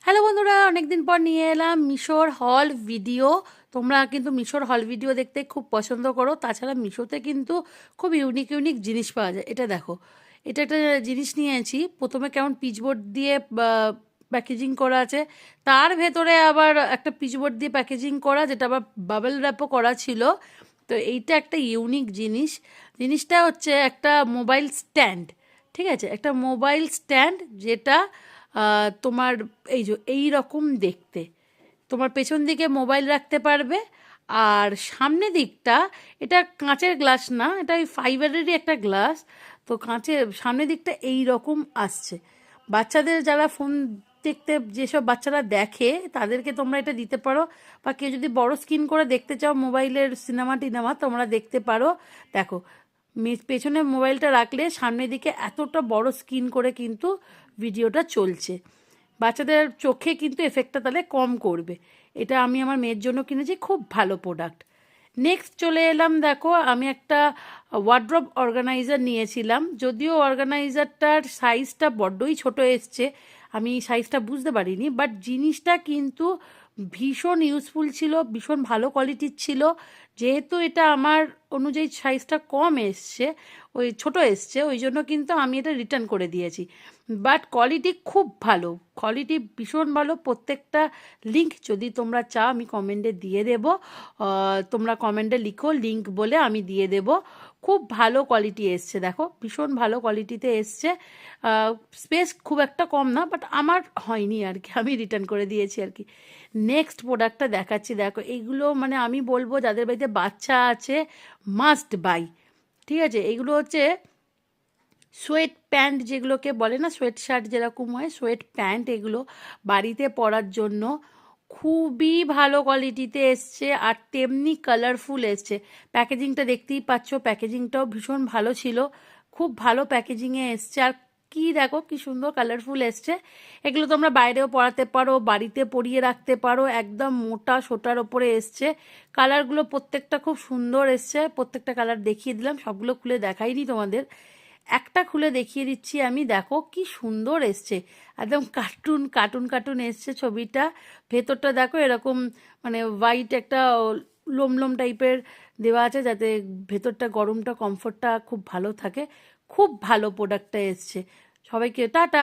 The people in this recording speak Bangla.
হ্যালো বন্ধুরা, অনেকদিন পর নিয়ে এলাম মিশোর হল ভিডিও। তোমরা কিন্তু মিশোর হল ভিডিও দেখতে খুব পছন্দ করো। তাছাড়া মিশোতে কিন্তু খুব ইউনিক ইউনিক জিনিস পাওয়া যায়। এটা দেখো, এটা একটা জিনিস নিয়েছি। প্রথমে কেমন পিচবোর্ড দিয়ে প্যাকেজিং করা আছে, তার ভেতরে আবার একটা পিচবোর্ড দিয়ে প্যাকেজিং করা, যেটা আবার বাবেল র্যাপও করা ছিল। তো এইটা একটা ইউনিক জিনিস। জিনিসটা হচ্ছে একটা মোবাইল স্ট্যান্ড। ঠিক আছে, একটা মোবাইল স্ট্যান্ড, যেটা তোমার এই রকম দেখতে। তোমার পেছন দিকে মোবাইল রাখতে পারবে, আর সামনে দিকটা, এটা কাঁচের গ্লাস না, এটা ওই ফাইবারেরই একটা গ্লাস। তো কাঁচের সামনে দিকটা এই রকম আসছে। বাচ্চাদের যারা ফোন দেখতে, যেসব বাচ্চারা দেখে, তাদেরকে তোমরা এটা দিতে পারো। বা কেউ যদি বড় স্ক্রিন করে দেখতে চাও মোবাইলের সিনেমা টিনেমা, তোমরা দেখতে পারো। দেখো, পেছনে মোবাইলটা রাখলে সামনের দিকে এতটা বড় স্ক্রিন করে কিন্তু ভিডিওটা চলছে। বাচ্চাদের চোখে কিন্তু এফেক্টটা তাহলে কম করবে। এটা আমি আমার মেয়ের জন্য কিনেছি, খুব ভালো প্রোডাক্ট। নেক্সট চলে এলাম, দেখো আমি একটা ওয়ার্ড্রপ অর্গানাইজার নিয়েছিলাম। যদিও অর্গানাইজারটার সাইজটা বড্ডই ছোট এসছে, আমি সাইজটা বুঝতে পারিনি, বাট জিনিসটা কিন্তু ভীষণ ইউজফুল ছিল, ভীষণ ভালো কোয়ালিটির ছিল। যেহেতু এটা আমার অনুযায়ী সাইজটা কম এসছে, ওই ছোট এসছে, ওই জন্য কিন্তু আমি এটা রিটার্ন করে দিয়েছি। বাট কোয়ালিটি খুব ভালো, কোয়ালিটি ভীষণ ভালো। প্রত্যেকটা লিঙ্ক যদি তোমরা চাও আমি কমেন্টে দিয়ে দেব। তোমরা কমেন্টে লিখো লিঙ্ক বলে, আমি দিয়ে দেব। খুব ভালো কোয়ালিটি এসছে, দেখো ভীষণ ভালো কোয়ালিটিতে এসছে। স্পেস খুব একটা কম না, বাট আমার হয়নি আর কি, আমি রিটার্ন করে দিয়েছি আর কি। নেক্সট প্রোডাক্টটা দেখাচ্ছি, দেখো এইগুলো মানে আমি বলবো যাদের বাড়িতে বাচ্চা আছে মাস্ট বাই। ঠিক আছে, এগুলো হচ্ছে সোয়েট প্যান্ট, যেগুলোকে বলে না সোয়েট শার্ট যেরকম হয়, সোয়েট প্যান্ট। এগুলো বাড়িতে পরার জন্য খুবই ভালো কোয়ালিটিতে এসছে, আর তেমনি কালারফুল এসছে। প্যাকেজিংটা দেখতেই পাচ্ছ, প্যাকেজিংটাও ভীষণ ভালো ছিল, খুব ভালো প্যাকেজিংয়ে এসছে। আর কি দেখো কি সুন্দর কালারফুল এসছে। এগুলো তোমরা বাইরেও পরাতে পারো, বাড়িতে পরিয়ে রাখতে পারো। একদম মোটা সোটার ওপরে এসছে। কালারগুলো প্রত্যেকটা খুব সুন্দর এসছে। প্রত্যেকটা কালার দেখিয়ে দিলাম, সবগুলো খুলে দেখাইনি তোমাদের, একটা খুলে দেখিয়ে দিচ্ছি আমি। দেখো কি সুন্দর এসছে, একদম কার্টুন কার্টুন কার্টুন এসছে ছবিটা। ভেতরটা দেখো এরকম মানে হোয়াইট একটা লোম লোম টাইপের দেওয়া আছে, যাতে ভেতরটা গরমটা কমফোর্টটা খুব ভালো থাকে। খুব ভালো প্রোডাক্টটা এসছে। সবাইকে টাটা।